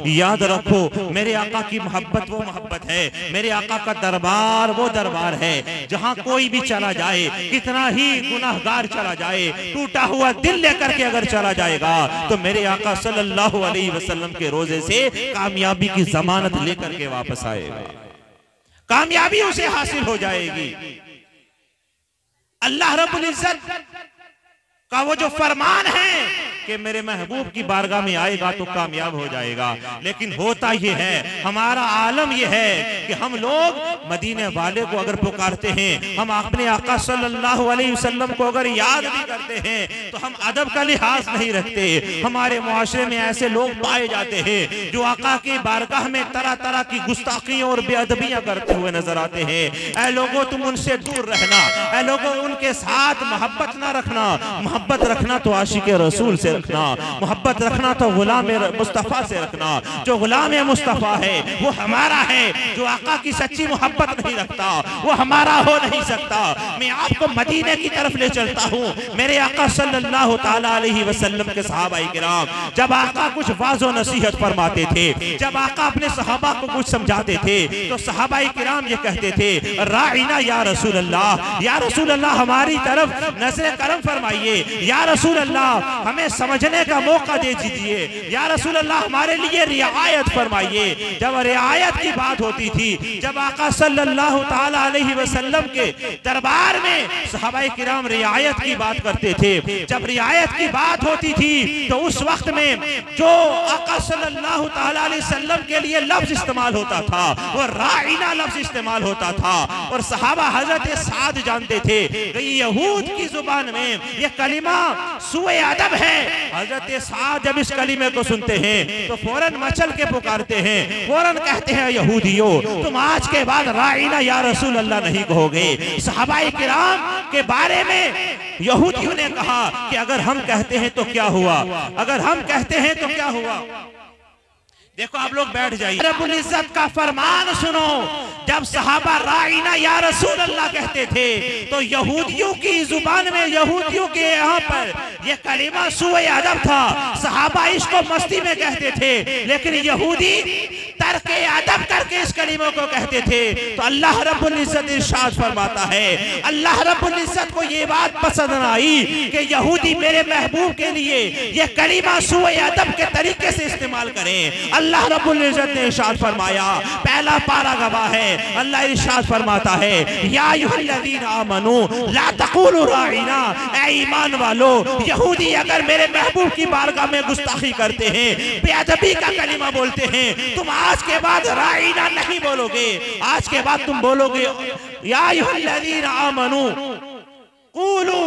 याद रखो मेरे आका की मोहब्बत वो मोहब्बत है, मेरे आका का दरबार वो दरबार है जहाँ कोई भी चला जाए, कितना ही गुनाहगार चला जाए, टूटा हुआ दिल लेकर के अगर चला जाएगा तो मेरे आका सल्लल्लाहु अलैहि वसल्लम के रोजे से कामयाबी की जमानत लेकर के वापस आएगा, कामयाबी उसे हासिल हो जाएगी। अल्लाह रब्बुल इज्जत का वो जो फरमान है कि मेरे महबूब की बारगाह में आएगा तो कामयाब हो जाएगा। लेकिन होता ये है, हमारा आलम ये है कि हम लोग मदीने वाले को अगर पुकारते हैं, हम अपने आका सल्लल्लाहु अलैहि वसल्लम को अगर याद भी करते हैं तो हम अदब का लिहाज नहीं रखते। हमारे मुआशरे में ऐसे लोग पाए जाते हैं जो आका की बारगाह में तरह तरह की गुस्ताखियां और बेअदबियां करते हुए नजर आते हैं। ऐ लोगों तुम उनसे दूर रहना, ऐ लोगों उनके साथ मोहब्बत ना रखना। मोहब्बत रखना तो आशिक रसूल से रखना, मोहब्बत रखना तो गुलाम मुस्तफा से रखना। जो गुलाम मुस्तफा है वो हमारा है, जो आका की सच्ची मोहब्बत नहीं रखता वो हमारा हो नहीं सकता। मैं आपको मदीने की तरफ ले चलता हूँ। मेरे आका सल्लल्लाहु ताला अलैहि वसल्लम के सहाबाए किराम जब आका कुछ वाज़ो नसीहत फरमाते थे, जब आका अपने सहाबा को कुछ समझाते थे तो सहाबाए किराम ये कहते थे, राइना या रसूल अल्लाह, या रसूल अल्लाह हमारी तरफ नजर करम फरमाइए, या रसूल अल्लाह हमें समझने का मौका दे दीजिए, या रसूल अल्लाह हमारे लिए रियायत फरमाइए। जब रियायत की बात होती थी, जब आका सल्लल्लाहु ताला अलैहि वसल्लम के दरबार में सहाबाए किराम रियायत की बात करते थे, जब रियायत की बात होती थी तो उस वक्त में जो आका सल्लल्लाहु ताला अलैहि वसल्लम के लिए लफ्ज इस्तेमाल होता था वो राइना लफ्ज इस्तेमाल होता था। और सहाबा हजरत साद जानते थे यहूद की जुबान में ये कलिमा सुए अदब है। हजरत साद जब इस कलिमे को सुनते हैं तो फौरन मचल के पुकारते हैं, फौरन कहते हैं यहूदियों तुम आज के बाद राइना या रसूल अल्लाह नहीं कहोगे। सहाबाए किराम के बारे में यहूदियों ने कहा कि अगर हम कहते हैं तो क्या हुआ, अगर हम कहते हैं तो क्या हुआ। देखो आप लोग बैठ जाइए, रब्बुल इज्जत का फरमान सुनो। जब सहाबा राइना या रसूल अल्लाह कहते थे तो यहूदियों की जुबान में, यहूदियों के यहाँ पर यह कलिमा सुए अदब था। सहाबा इसको मस्ती में कहते थे, लेकिन यहूदी तर्के अदब करके इस कलिमा को कहते थे। तो अल्लाह रब्बुल इज्जत इरशाद फरमाता है, अल्लाह रब्बुल इज्जत को ये बात पसंद न आई कि यहूदी मेरे महबूब के लिए यह कलिमा सुए अदब के तरीके से इस्तेमाल करें। अल्लाह रब्बुल इज्जत ने इरशाद फरमाया, पहला पारा गवाह है, अल्लाह इरशाद फरमाता है, या अय्युहल्लज़ीना आमनू ला तक़ूलू राइना, ऐ ईमान वालो यहूदी अगर मेरे महबूब की बारगाह में गुस्ताखी करते हैं, बेअदबी का कलिमा बोलते हैं, तुम आज के बाद राइना नहीं बोलोगे, आज के बाद तुम बोलोगे या अय्युहल्लज़ीना आमनू क़ूलू,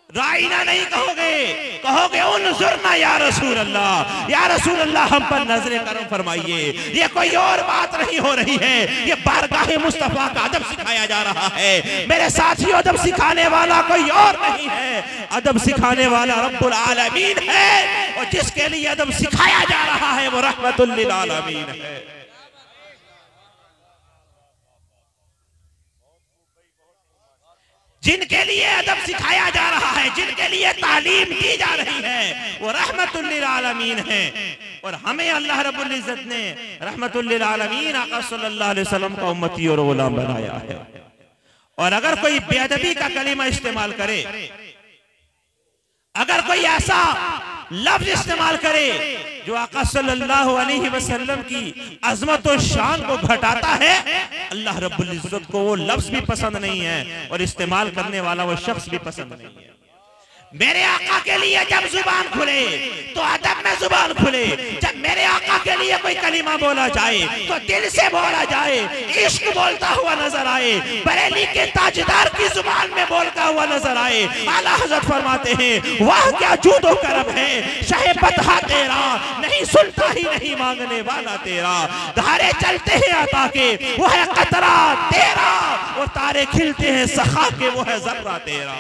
राइना नहीं कहोगे, कहोगे उन्ज़ुरना या रसूल अल्लाह, या रसूल अल्लाह हम पर नजरे करम फरमाइए। ये कोई और बात नहीं हो रही है, ये बारगाह मुस्तफा का अदब सिखाया जा रहा है। मेरे साथियों अदब सिखाने वाला कोई और नहीं है, अदब सिखाने वाला रब्बुल आलमीन है। और जिसके लिए अदब सिखाया जा रहा है वो रहमतुल लिल आलमीन है। जिनके लिए अदब सिखाया जा रहा है, जिनके लिए तालीम दी जा रही है वो रहमतुल लिल आलमीन है। और हमें अल्लाह रब्बुल इज्जत ने रहमतुल लिल आलमीन आका सल्लल्लाहु अलैहि वसल्लम का उम्मती और गुलाम बनाया है। और अगर कोई बेअदबी का कलिमा इस्तेमाल करे, अगर कोई ऐसा लफ्ज इस्तेमाल करे जो आका सल्लल्लाहु अलैहि वसल्लम की अजमत और शान को घटाता है, अल्लाह रब्बुल इज्जत को वो लफ्ज भी पसंद नहीं है और इस्तेमाल करने वाला वो शख्स भी पसंद नहीं है। मेरे आका के लिए जब जुबान खुले तो अदब में जुबान खुले। जब मेरे आका के लिए कोई कलिमा बोला जाए तो दिल से बोला जाए, इश्क बोलता हुआ नजर आए, बरेली के ताजदार की जुबान में बोलता हुआ नजर आए। आला हज़रत फरमाते हैं, वाह क्या जूदो करम है शाहे बतहा तेरा, नहीं सुनता ही नहीं मांगने वाला तेरा। धारे चलते हैं अता के वो है कतरा तेरा, वो तारे खिलते हैं सखा के वो है जर्रा तेरा।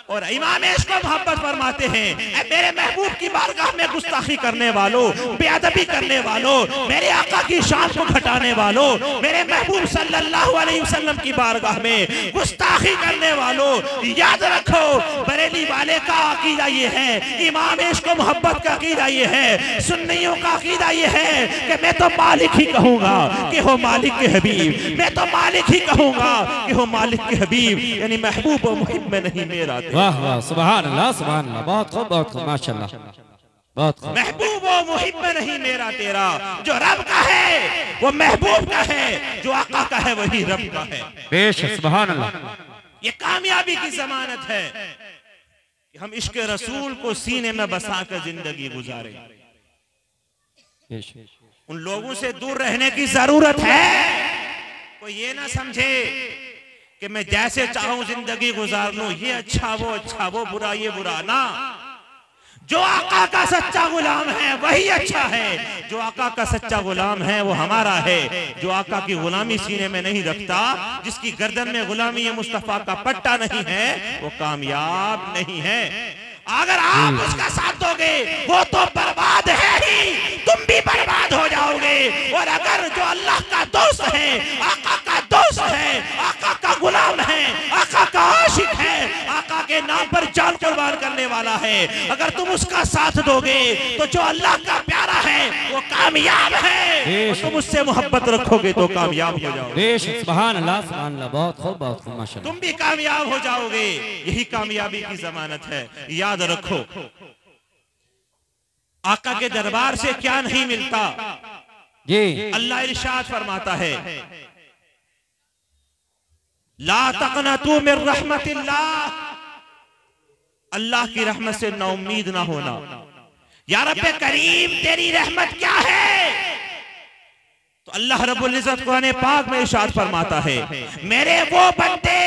और इमाम इश्क मोहब्बत फरमाते हैं, मेरे महबूब की बारगाह में गुस्ताखी करने वालों, बेअदबी करने वालों, मेरे आका की शान को घटाने वालों, मेरे महबूब सल्लल्लाहु अलैहि वसल्लम की बारगाह में गुस्ताखी करने वालों, याद रखो बरेली वाले का अकीदा ये है, इमाम इश्क मोहब्बत का अकीदा ये है, सुन्नियों का अकीदा ये है कि मैं तो मालिक ही कहूंगा कि हो मालिक के हबीब, मैं तो मालिक ही कहूंगा कि हो मालिक के हबीब, यानी महबूब व मुहिब में नहीं मेरा। वाह वाह, सुभान अल्लाह सुभान अल्लाह, बहुत खूब बहुत खूब, माशाल्लाह, बहुत खूब। महबूब व मुहिब में नहीं मेरा तेरा, जो रब का है वो महबूब का है, जो आका का है वही रब का है। बेशक, सुभान अल्लाह। ये कामयाबी की जमानत है कि हम इश्क रसूल को सीने में बसाकर जिंदगी गुजारे। उन लोगों से दूर रहने की जरूरत है। कोई ये ना समझे कि मैं जैसे चाहूं जिंदगी गुजार लूं, ये अच्छा वो बुरा ये बुरा ना। जो आका का सच्चा गुलाम है वही अच्छा है, जो आका का सच्चा गुलाम है वो हमारा है। जो आका की गुलामी सीने में नहीं रखता, जिसकी गर्दन में गुलामी मुस्तफा का पट्टा नहीं है, वो कामयाब नहीं है। अगर आप उसका साथ दोगे वो तो बर्बाद है ही, तुम भी बर्बाद हो जाओगे। और अगर जो अल्लाह का दोस्त है, आका का दोस्त है, आका का गुलाम है, आका का आशिक है, आका के नाम पर जान कुर्बान करने वाला है, अगर तुम उसका साथ दोगे तो जो अल्लाह का प्यारा है वो कामयाब है। और तुम उससे मोहब्बत रखोगे तो कामयाब हो जाओगे। सुभान अल्लाह सुभान अल्लाह, बहुत खूब बहुत खूब, माशाल्लाह। तुम भी कामयाब हो जाओगे, यही कामयाबी की जमानत है। याद रखो, आका के दरबार से क्या नहीं मिलता। जी अल्लाह इरशाद फरमाता है, ला तक़नतू मिन रहमतिल्लाह, अल्लाह की रहमत से ना उम्मीद ना होना। या रब्बे करीम तेरी रहमत क्या है? तो अल्लाह रब्बुल इज्जत कुरान पाक में इरशाद फरमाता है, मेरे वो बंदे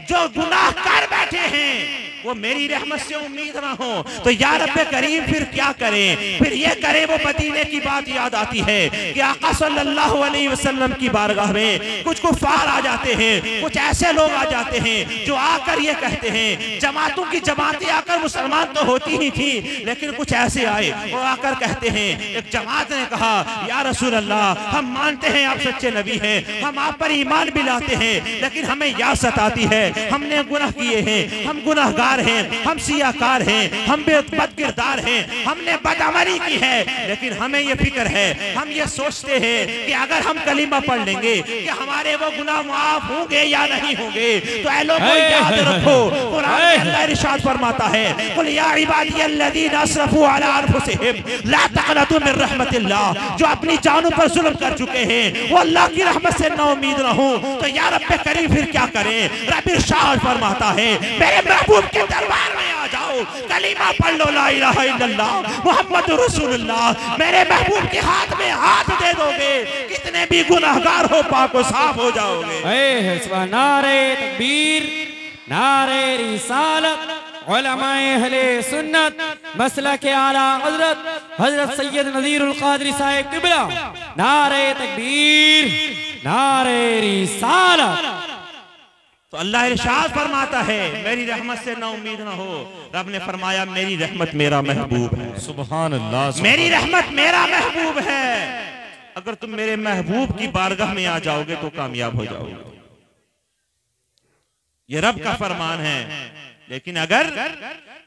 जो गुनाह कर बैठे हैं वो मेरी रहमत से उम्मीद ना हो तो या रब्बे करीम फिर क्या करें? फिर ये करें, वो मदीने की बात याद आती है कि आका सल्लल्लाहु अलैहि वसल्लम की बारगाह में कुछ कुफार आ जाते हैं, कुछ ऐसे लोग आ जाते हैं जो आकर ये कहते हैं, जमातों की जमातें आकर मुसलमान तो होती ही थी, लेकिन कुछ ऐसे आए वो आकर कहते हैं, एक जमात ने कहा या रसूल अल्लाह हम मानते हैं आप सच्चे नबी हैं, हम आप पर ईमान भी लाते हैं, लेकिन हमें याद सताती है, हमने गुनाह किए हैं, हम गुनाहगार हैं, हम सियाकार हैं, हम बद किरदार हैं, हमने बदअमली की है, लेकिन हमें ये फिक्र है, हम ये सोचते हैं कि अगर हम कलीमा पढ़ लेंगे कि हमारे वो गुनाह माफ होंगे या नहीं होंगे। तो ऐ लोगों याद रखो, कुरान में अल्लाह इरशाद फरमाता है, कुल या इबादियल्लज़ीना असरफू अला अनफुसिहिम ला तक़नतू मिन रहमतिल्लाह, जो अपनी जानों पर जुल्म कर चुके हैं वो अल्लाह की रहमत से ना उम्मीद ना हो तो या रब्बे करीम फिर क्या करें? रब इरशाद फरमाता है, मेरे महबूब के दरबार में आ जाओ, कलीमा पढ़ लो ला इलाहा इल्लल्लाह मुहम्मदुर रसूलुल्लाह, मेरे महबूब के हाथ में हाथ दे दोगे, कितने भी गुनाहगार हो पाक साफ हो जाओगे। नारे तकबीर, नारे रिसालत, उलमाए अहले सुन्नत, मसलक आला हजरत सैयद नज़ीरुल क़ादरी साहिब क़िबला, नारे तकबीर, नारे रिसालत। तो अल्लाह इरशाद फरमाता है, मेरी रहमत से ना उम्मीद ना हो। रब ने फरमाया, मेरी रहमत मेरा महबूब है। सुभान अल्लाह, मेरी रहमत मेरा महबूब है। अगर तुम मेरे महबूब की बारगाह में आ जाओगे तो कामयाब हो जाओगे। ये रब का फरमान है। लेकिन अगर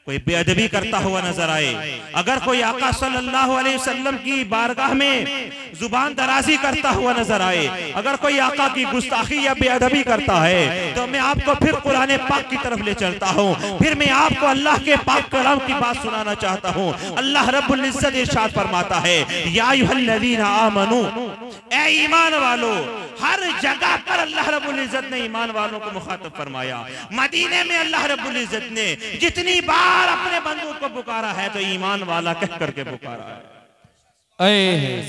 कोई बेअदबी करता हुआ नजर आए, अगर कोई आका सल्लल्लाहु अलैहि वसल्लम की बारगाह में जुबान दराजी करता हुआ नजर आए, अगर कोई आका की गुस्ताखी या बेअदबी करता है, तो मैं आपको फिर कुरान पाक की तरफ ले चलता हूँ। फिर मैं आपको अल्लाह के पाक कलाम की बात सुनाना चाहता हूँ। अल्लाह रब्बुल इज्जत इरशाद फरमाता है, या अय्युहल्लज़ीना आमनू, ए ईमान वालों। हर जगह पर अल्लाह रब्बुल इज्जत ने ईमान वालों को मुखातब फरमाया। मदीने में अल्लाह रब्बुल इज्जत ने जितनी बार अपने बंदों को पुकारा है तो ईमान वाला कह करके पुकारा है।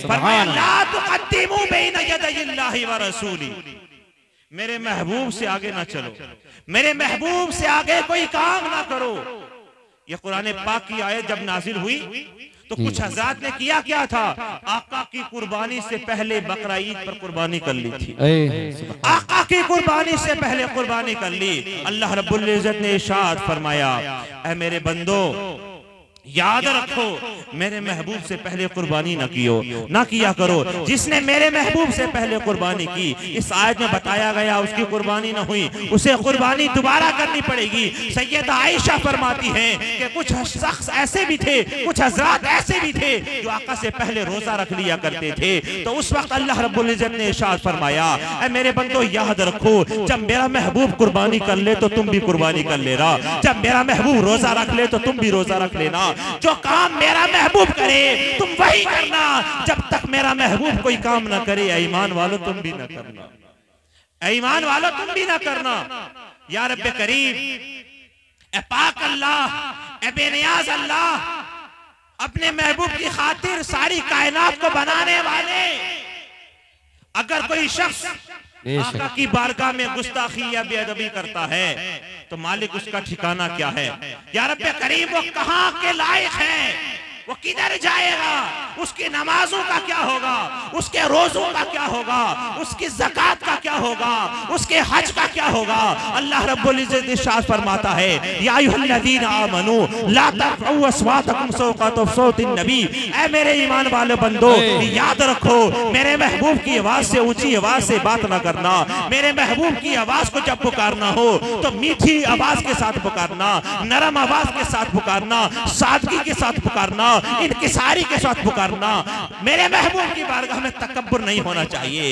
फरमाया, ला तुक़द्दिमू बैन यदयिल्लाहि व रसूली, मेरे महबूब से आगे ना चलो, मेरे महबूब से आगे कोई काम ना करो। ये कुरान पाक की आयत जब नाजिल हुई तो कुछ हज़रात ने किया क्या था, आका की कुर्बानी से पहले बकरा ईद पर कुर्बानी कर ली थी। आका की कुर्बानी से पहले कुर्बानी कर ली। अल्लाह रब्बुल इज्जत ने इरशाद फरमाया, ऐ मेरे बंदो याद रखो मेरे महबूब से पहले कुर्बानी ना किया करो। जिसने मेरे महबूब से पहले कुर्बानी की, इस आयत में बताया गया उसकी कुर्बानी न हुई, उसे कुर्बानी दोबारा करनी पड़ेगी। सैयदा आयशा फरमाती हैं कि कुछ शख्स ऐसे भी थे, कुछ हजरात ऐसे भी थे जो आका से पहले रोजा रख लिया करते थे। तो उस वक्त अल्लाह रब्बुल इज्जत ने इरशाद फरमाया, ऐ मेरे बंदो याद रखो जब मेरा महबूब कुर्बानी कर ले तो तुम भी कुर्बानी कर लेना, जब मेरा महबूब रोजा रख ले तो तुम भी रोजा रख लेना। जो काम मेरा महबूब करे तुम वही करना, जब तक मेरा महबूब कोई काम ना करे ईमान वालों तुम भी ना करना, ईमान वालों तुम भी ना करना। या रब्बे करीम, ए पाक अल्लाह, ए बेनियाज अल्लाह, अपने महबूब की खातिर सारी कायनात को बनाने वाले, अगर कोई शख्स आका की बारगाह में गुस्ताखी या बेअदबी करता है तो मालिक उसका ठिकाना क्या है। या रब्बे करीम, वो कहां के लायक है, वो किधर जाएगा, उसकी नमाजों का क्या होगा, उसके रोजों का क्या होगा, उसकी ज़कात का क्या होगा, उसके हज का क्या होगा। अल्लाह रब्बुल इज्जत इरशाद फरमाता है, या अय्युहल्लज़ीना आमनू ला तर्फ़ऊ अस्वातकुम फ़ौक़ा सौतिन नबी, ऐ मेरे ईमान वाले बंदो याद रखो मेरे महबूब की आवाज से ऊंची आवाज से बात ना करना। मेरे महबूब की आवाज को जब पुकारना हो तो मीठी आवाज के साथ पुकारना, नरम आवाज के साथ पुकारना, सादगी के साथ पुकारना, इनकिसारी के साथ पुकारना। मेरे महबूब की बारगाह में तकब्बुर नहीं होना चाहिए,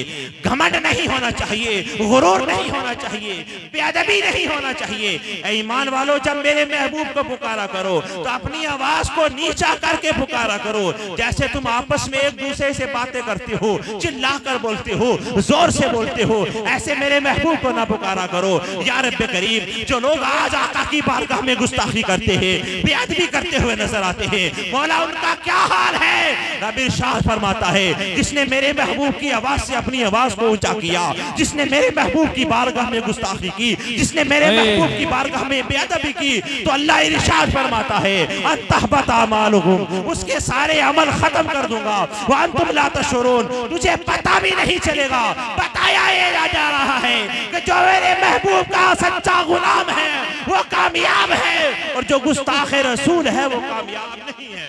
घमंड नहीं होना चाहिए, गुरूर नहीं होना चाहिए, बेअदबी नहीं होना चाहिए। ऐ ईमान वालों, जब मेरे महबूब को पुकारा करो तो अपनी आवाज को नीचा करके पुकारा करो। जैसे तुम आपस में एक दूसरे से बातें करते हो, चिल्ला कर बोलते हो, जोर से बोलते हो, ऐसे मेरे महबूब को ना पुकारा करो। या रब्बे करीम, जो लोग आज आका की बारगाह में गुस्ताखी करते हैं, बेअदबी करते हुए नजर आते हैं, मौला उनका क्या हाल है। रब इरशाद फरमाता है, जिसने मेरे महबूब की आवाज से अपनी आवाज को ऊंचा किया, जिसने मेरे महबूब की बारगाह में गुस्ताखी की, जिसने मेरे महबूब की बारगाह में बेअदबी की, तो अल्लाह इरशाद फरमाता है, अतहबत अमालुहुम, उसके सारे अमल खत्म कर दूंगा। व अंतुम ला तशउरून, तुझे पता भी नहीं चलेगा। बताया जा रहा है कि जो मेरे महबूब का सच्चा गुलाम है वो कामयाब है, और जो गुस्ताख रसूल है वो कामयाब नहीं है।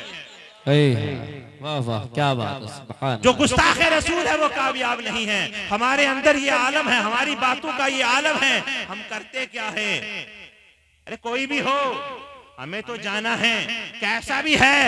वाह वाह, क्या बात है, सुभान। जो गुस्ताखे रसूल है वो कामयाब नहीं है। हमारे अंदर ये आलम है, हमारी बातों का ये आलम है, हम करते क्या है। अरे कोई भी हो, हमें तो जाना है, कैसा भी है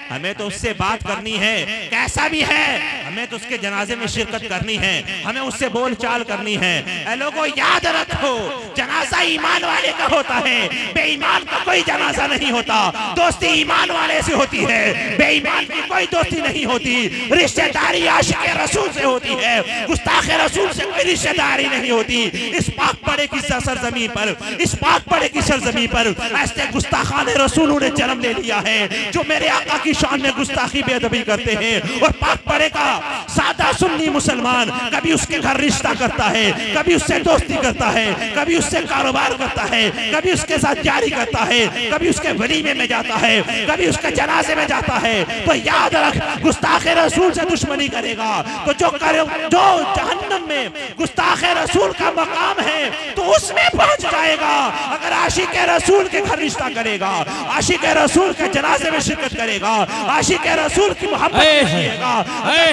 हमें तो उससे बात करनी है, कैसा भी है हमें तो उसके जनाजे में शिरकत करनी है, हमें उससे बोल चाल करनी है। ऐ लोगों याद रखो, जनाजा ईमान वाले का होता है, बेईमान का कोई जनाजा नहीं होता। दोस्ती ईमान वाले से होती है, बेईमान की कोई दोस्ती नहीं होती। रिश्तेदारी आशिक रसूल से होती है, गुस्ताख रसूल से कोई रिश्तेदारी नहीं होती। इस पाक पड़े की सरजमी पर, इस पाक पड़े की सरजमी पर ऐसे गुस्ताखान रसूलों ने जन्म ले लिया है जो मेरे आका की शान में गुस्ताखी बेअदबी करते हैं। और पाक पड़े का सादा सुन्नी मुसलमान कभी उसके घर रिश्ता करता है, कभी उससे दोस्ती करता है, कभी उससे कारोबार करता है, कभी उसके साथ जारी करता है, कभी उसके वलीमे में जाता है, कभी उसके जनाजे में जाता है। तो याद रख, गुस्ताख रसूल से दुश्मनी करेगा तो जो जहन्नम में गुस्ताख रसूल का मकाम है तो उसमें पहुंच जाएगा। अगर आशिक रसूल के घर रिश्ता करेगा, आशिक रसूल के जनाजे में शिरकत करेगा, आशिक रसूल की मोहब्बत करेगा,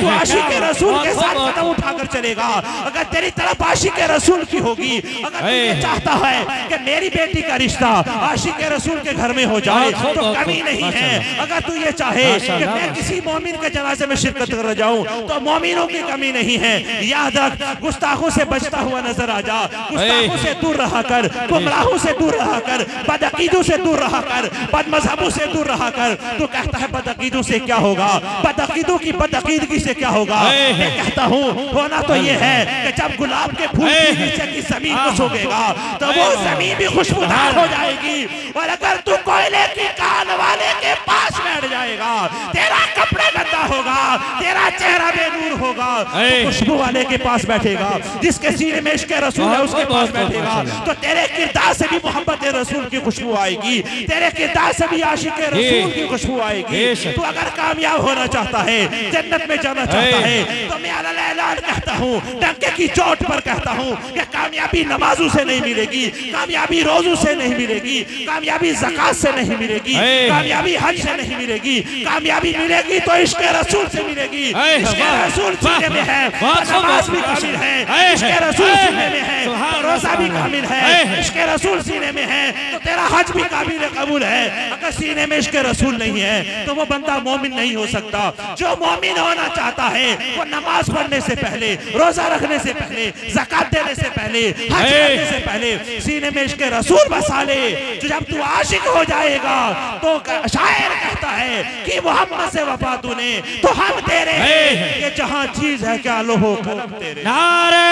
तो आशिक रसूल के साथ कदम उठाकर चलेगा। अगर तेरी तरफ आशिक रसूल की होगी, अगर तू ये चाहता है कि मेरी बेटी का रिश्ता आशिक रसूल के घर में हो जाए तो कमी नहीं है। अगर तू ये चाहे कि मैं किसी मोमिन के जनाजे में शिरकत कर जाऊं तो मोमिनों की कमी नहीं है। याद रख, गुस्ताखों से बचता हुआ नजर आ जा, गुस्ताखों से दूर रहा कर, गुमराहों से दूर रहा कर, बदअकीदों से दूर रहा कर, बदमज़हबों से दूर रहा कर। तो कहता है बदअकीदों से क्या होगा, बदअकीदों की बदअकीदगी से क्या होगा। मैं कहता हूँ होना तो ये है कि जब गुलाब के फूल के नीचे की जमीन को सूखेगा तो वो जमीन भी खुशबूदार हो जाएगी। और अगर तू कोयले की कान वाले के पास बैठ जाएगा तेरा कपड़ा गंदा होगा, तेरा चेहरा बेनूर होगा तो खुशबू वाले के पास बैठेगा, जिसके सीने में इश्क रसूल है उसके पास बैठेगा तो तेरे किरदार से भी मोहब्बत रसूल की खुशबू आएगी, तेरे किरदार से भी आशिक रसूल की खुशबू आएगी। तू अगर कामयाब होना चाहता है, जन्नत में जाना चाहता है, तो मैं ऐलान कहता हूँ, डंके की चोट पर कहता हूँ कि कामयाबी नमाजों से नहीं मिलेगी, कामयाबी रोजों से नहीं मिलेगी, कामयाबी ज़कात से नहीं मिलेगी, कामयाबी हज से नहीं मिलेगी, कामयाबी मिलेगी तो इश्क रसूल से मिलेगी। इश्क रसूल सीने में है तो नमाज भी कामिल है, इश्क रसूल सीने में है तो रोजा भी कामिल है, इश्क रसूल सीने में है तो तेरा हज भी काबिल कबूल है। अगर सीने में इश्क रसूल नहीं है तो वो बंदा मोमिन नहीं हो सकता। जो मोमिन होना चाहता है वो नमाज पढ़ने से पहले, रोजा रखने से पहले, ज़कात देने से पहले, हज करने से पहले सीने में इश्क रसूल बसा ले। जब तू आशिक हो जाएगा तो शायर कहता है कि मोहम्मद से वफा तूने तो हम तेरे हैं, ये जहां चीज है क्या लो हो कलम तेरे। नारे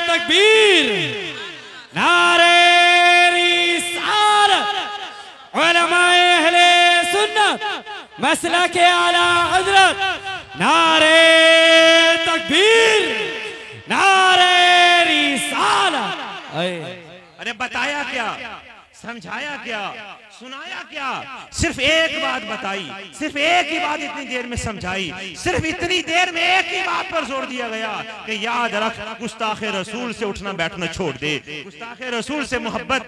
तकबीर, नारे रिसालत, उलमाए अहले सुन्नत मसलक के आला हजरत, नारे तकबीर, नारे रिसालत। अरे बताया क्या, समझाया क्या, सुनाया क्या? सिर्फ एक बात बताई, सिर्फ एक ही बात इतनी देर में समझाई, सिर्फ इतनी देर में एक ही बात पर जोर दिया गया कि याद रख, गुस्ताखे रसूल से उठना बैठना छोड़ दे, गुस्ताखे रसूल से मोहब्बत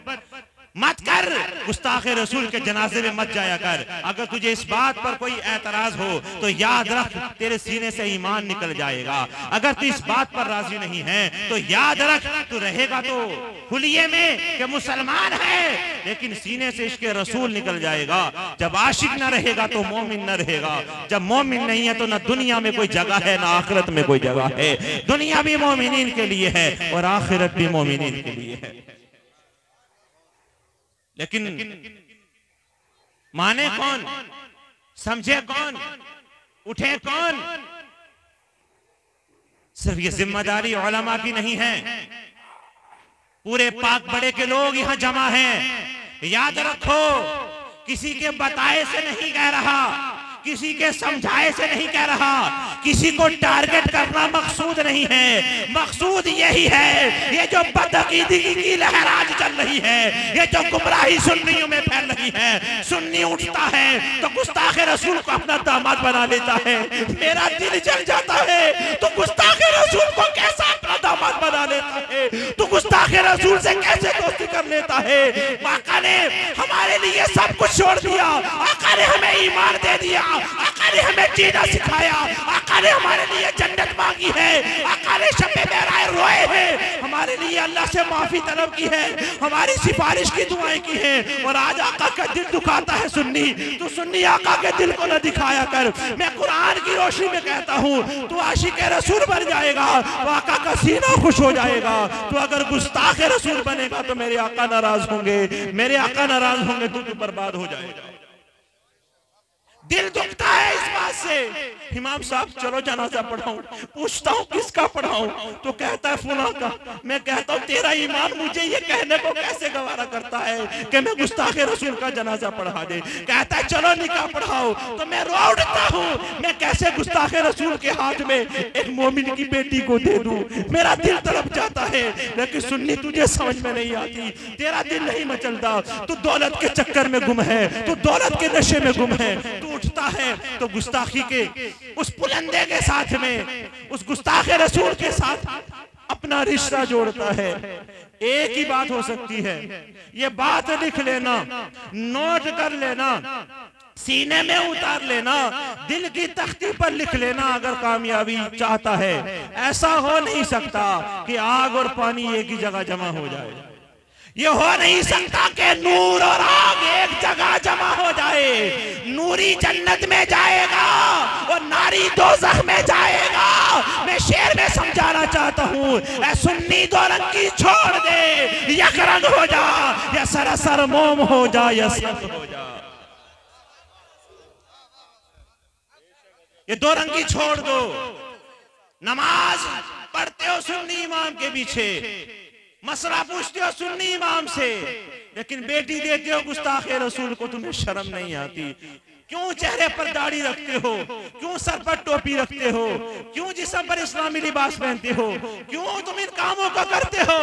मत कर, गुस्ताखे रसूल के जनाजे में मत जाया कर। अगर तुझे इस बात पर कोई एतराज हो तो याद रख तेरे सीने से ईमान निकल जाएगा। अगर तू इस बात पर राजी नहीं है तो याद रख तू रहेगा तो हुलिये में कि मुसलमान है, लेकिन सीने से इश्क रसूल निकल जाएगा। जब आशिक न रहेगा तो मोमिन न रहेगा। जब मोमिन नहीं है तो न दुनिया में कोई जगह है ना आखिरत में कोई जगह है। दुनिया भी मोमिनीन के लिए है और आखिरत भी मोमिनीन के लिए है। लेकिन माने कौन, समझे कौन, उठे कौन? सिर्फ ये जिम्मेदारी उलमा की नहीं है, पूरे पाक बड़े के लोग यहां जमा हैं। याद रखो, किसी के बताए से नहीं कह रहा, किसी के समझाए से नहीं कह रहा, किसी को टारगेट करना मकसूद नहीं है। मकसूद यही है, ये जो बदअकीदगी की लहर आज चल रही है, ये जो गुमराही सुन्नियों में फैल रही है, सुन्नी उठता है तो गुस्ताखे रसूल को अपना दामाद बना लेता है। मेरा दिल जल जाता है तो गुस्ताखे रसूल को कैसा अपना दामाद बना लेता है, तो गुस्ताखे रसूल से कैसे दोस्ती कर लेता है। आका ने हमारे लिए सब कुछ छोड़ दिया, आका ने हमें ईमान दे दिया, आका ने हमें जीना सिखाया, आका ने हमारे लिए जन्नत मांगी है, आका ने शबे मेराज रोए हैं, हमारे लिए अल्लाह से माफी तलब की है, हमारी सिफारिश की दुआएं की है। और आज आका का दिल दुखाता है सुन्नी, तो सुन्नी आका के दिल को न दिखाया कर। मैं कुरान की रोशनी में कहता हूँ, तू आशिक रसूल बन जाएगा तो आका का सीना खुश हो जाएगा। तो अगर गुस्ताख रसूल बनेगा तो मेरे आका नाराज होंगे, मेरे आका नाराज होंगे तो तू बर्बाद हो जाएगा। दिल दुखता है इस बात से। इमाम साहब चलो जनाजा पढ़ाऊं, पूछता हूँ किसका पढ़ाऊं, तो कहता है फुला का। मैं कहता हूँ तेरा ईमान मुझे ये कहने को कैसे गवारा करता है कि मैं गुस्ताखे रसूल का जनाजा पढ़ा दे। कहता है चलो निकाह पढ़ाओ, तो मैं रो उठता हूँ, मैं कैसे गुस्ताखे रसूल के हाथ में एक मोमिन की बेटी को दे दूं। मेरा दिल तड़प जाता है, लेकिन सुन्नी तुझे समझ में नहीं आती, तेरा दिल नहीं मचलता। तू दौलत के चक्कर में गुम है, तू दौलत के नशे में गुम है। तू उठता है तो गुस्ताखी के उस पुलंदे के साथ में, उस गुस्ताखे रसूल के साथ अपना रिश्ता जोड़ता है। एक ही बात हो सकती है, ये बात लिख लेना, नोट कर लेना, सीने में उतार लेना, दिल की तख्ती पर लिख लेना अगर कामयाबी चाहता है। ऐसा हो नहीं सकता कि आग और पानी एक ही जगह जमा हो जाए। ये हो नहीं सकता कि नूर और आग एक जगह जमा हो जाए। नूरी जन्नत में जाएगा और नारी दोज़ख में जाएगा। मैं शेर में समझाना चाहता हूँ, ऐ सुन्नी दो रंगी छोड़ दे, एक रंग हो जा या सरासर मोम हो जा या सख्त हो जा। ये दो रंगी छोड़ दो। नमाज पढ़ते हो सुन्नी इमाम के पीछे, मसला पूछते हो सुन्नी इमाम से, लेकिन बेटी देते हो गुस्ताखे रसूल को, तुम्हें शर्म नहीं आती। क्यों चेहरे पर दाढ़ी रखते हो, क्यों सर पर टोपी रखते हो, क्यों जिस्म पर इस्लामी लिबास पहनते हो, क्यों तुम इन कामों को करते हो?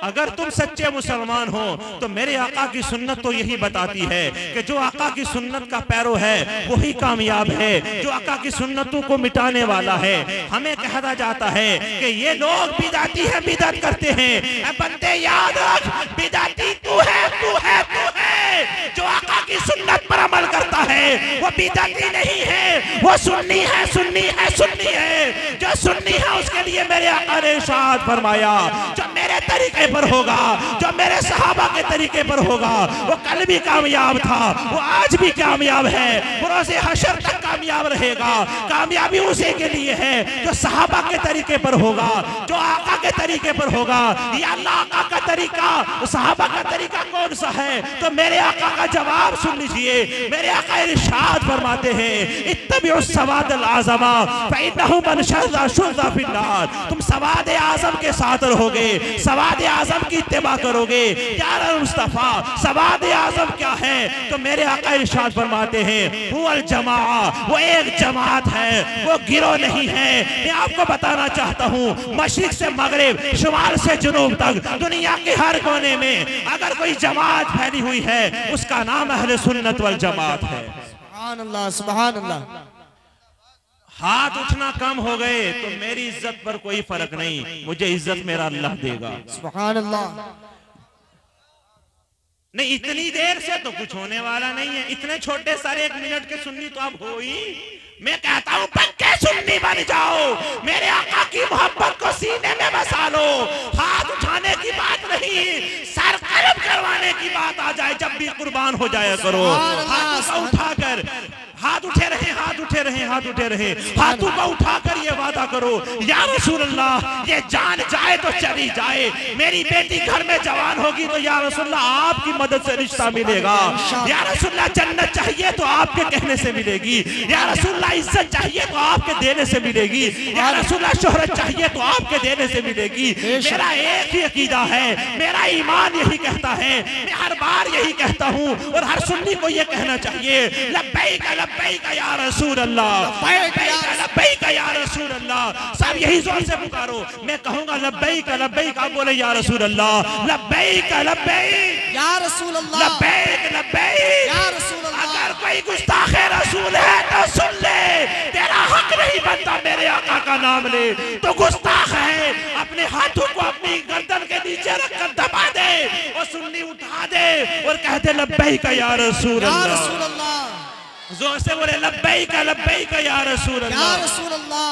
अगर तुम सच्चे मुसलमान हो तो मेरे आका की सुन्नत तो यही बताती है कि जो आका की सुन्नत का पैरो है वही कामयाब है, जो आका की सुन्नतों को मिटाने वाला है। हमें कहा जाता है कि ये लोग बिदाती है, बिदअत करते हैं। बंदे याद रख, बिदाती तू है, तू है, तू है। जो आका की सुन्नत पर अमल करता है वो बिदअती नहीं है, वो सुन्नी है, सुन्नी है, सुन्नी है। जो सुन्नी है उसके लिए मेरे आका ने इरशाद फरमाया, जो मेरे तरीके पर होगा, जो मेरे सहाबा के तरीके पर होगा, वो कल भी कामयाब था, वो आज भी कामयाब है, वो रोज़े हशर तक कामयाब रहेगा। कामयाबी उसी के लिए है जो सहाबा के तरीके पर होगा, जो आका के तरीके पर होगा। या अल्लाह आका का तरीका, सहाबा का तरीका कौन सा है? तो मेरे आका का जवाब सुन लीजिए। मेरे आका इरशाद फरमाते हैं, इत्तबिउ सवादल आज़मा फ़इन्नहु मन शज़्ज़ा शुज़्ज़ा फिन्नार। तुम सवाद आज़म के साथ रहोगे, सवाद आज़म की इत्तिबा करोगे। या मुस्तफ़ा, सवाद आज़म क्या है? तो मेरे आका इरशाद फरमाते हैं, हुवल जमा, वो एक जमात है, वो गिरोह नहीं है। मैं आपको बताना चाहता हूँ, मशरिक से मगरिब, शुमाल से जुनूब तक, दुनिया के हर कोने में अगर कोई जमात फैली हुई है उसका नाम अहले सुन्नत वल जमात है। सुभान अल्लाह, सुभान अल्लाह। हाथ उठना कम हो गए तो मेरी इज्जत पर कोई फर्क नहीं, मुझे इज्जत मेरा अल्लाह देगा। सुभान अल्लाह। नहीं, इतनी देर से तो कुछ होने वाला नहीं है। इतने छोटे सारे 1 मिनट के सुन्नी तो आप हो ही। मैं कहता हूँ पक्के सुन्नी बन जाओ, मेरे आका की मोहब्बत को सीने में बसा लो। हाथ उठाने की बात नहीं, सर कलम करवाने की बात आ जाए जब भी कुर्बान हो जाया करो। हाथ उठाकर, हाथ उठे रहे, हाथ उठे रहे, हाथ उठे रहे, हाथों को उठाकर ये वादा करो, या रसूल अल्लाह, ये जान जाए तो चली जाए, मेरी बेटी घर में जवान होगी तो या रसूल अल्लाह आपकी मदद से रिश्ता मिलेगा। या रसूल अल्लाह जन्नत चाहिए तो आपके कहने से मिलेगी। या रसूल अल्लाह इज्जत चाहिए तो आपके देने से मिलेगी। या रसूल अल्लाह शोहरत चाहिए तो आपके देने से मिलेगी। मेरा एक ही अकीदा है, मेरा ईमान यही कहता है, मैं हर बार यही कहता हूँ और हर सुन्नी को ये कहना चाहिए, लब्बैक लब्बैक या रसूल अल्लाह, लब्बैक या रसूल अल्लाह। सब यही जोर से पुकारो। मैं कहूँगा लब्बैक लब्बैक, आप बोले या रसूल अल्लाह, लब्बैक लब्बैक या रसूल अल्लाह, लब्बैक लब्बैक या रसूल अल्लाह। अगर कोई गुस्ताखे रसूल है तो सुन ले, तेरा हक नहीं बनता मेरे आका का नाम ले तो गुस्ताख है। अपने हाथों को अपनी गर्दन के नीचे रखकर दबा दे और सुन्नी उठा दे और कहते लब्बैक या रसूल अल्लाह। जोर से बोले लब्बैक लब्बैक या रसूल अल्लाह, या रसूल अल्लाह,